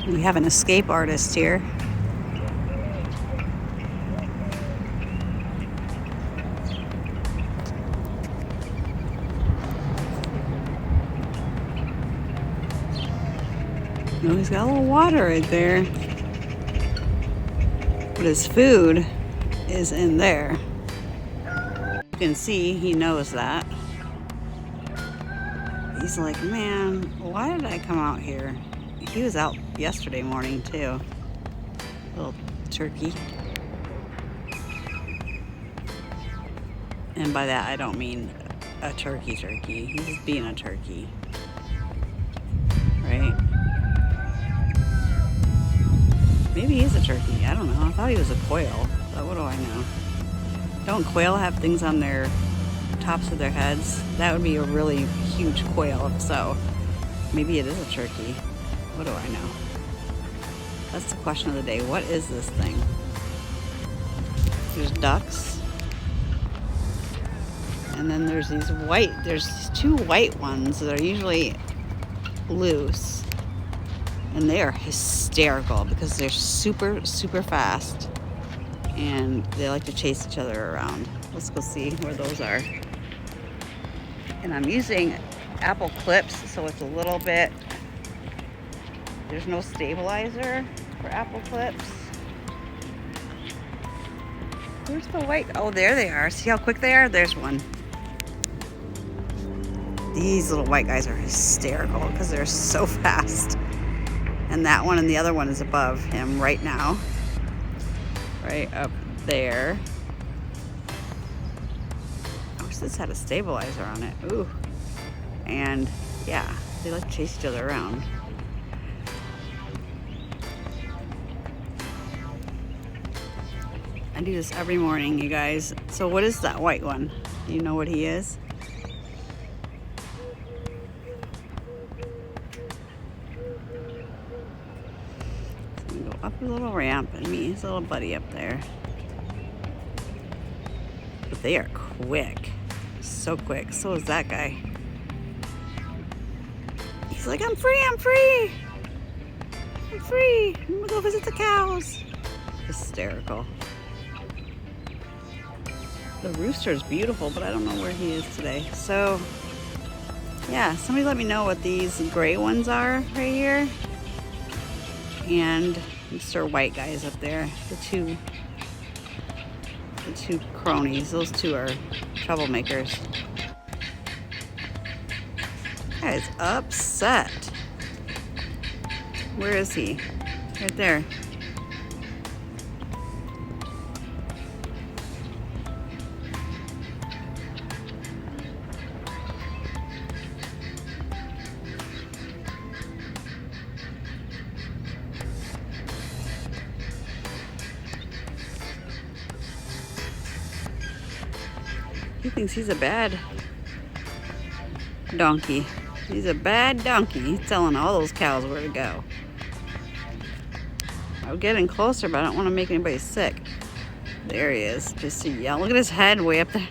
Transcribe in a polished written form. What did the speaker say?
We have an escape artist here. Oh, he's got a little water right there. But his food is in there. You can see he knows that. He's like, man, why did I come out here? He was out yesterday morning too. Little turkey. And by that I don't mean a turkey. He's just being a turkey. Right? Maybe he's a turkey. I don't know. I thought he was a quail. But what do I know? Don't quail have things on their tops of their heads? That would be a really huge quail if so. Maybe it is a turkey. What do I know? That's the question of the day. What is this thing? There's ducks. And then there's these two white ones that are usually loose. And they are hysterical because they're super, super fast. And they like to chase each other around. Let's go see where those are. And I'm using Apple Clips, so it's a little bit, there's no stabilizer for Apple Clips. Where's the white? Oh, there they are. See how quick they are? There's one. These little white guys are hysterical because they're so fast. And that one and the other one is above him right now. Right up there. I wish this had a stabilizer on it. Ooh. And yeah, they like to chase each other around. I do this every morning, you guys. So what is that white one? Do you know what he is? Go up a little ramp and meet his little buddy up there. But they are quick. So quick. So is that guy. He's like, I'm free. I'm free. I'm gonna go visit the cows. Hysterical. The rooster is beautiful, but I don't know where he is today. So, yeah, somebody let me know what these gray ones are right here. And Mr. White guy is up there. The two cronies. Those two are troublemakers. Guy's upset. Where is he? Right there. He thinks he's a bad donkey. He's a bad donkey. He's telling all those cows where to go. I'm getting closer, but I don't want to make anybody sick. There he is. Just see, yeah, look at his head way up there.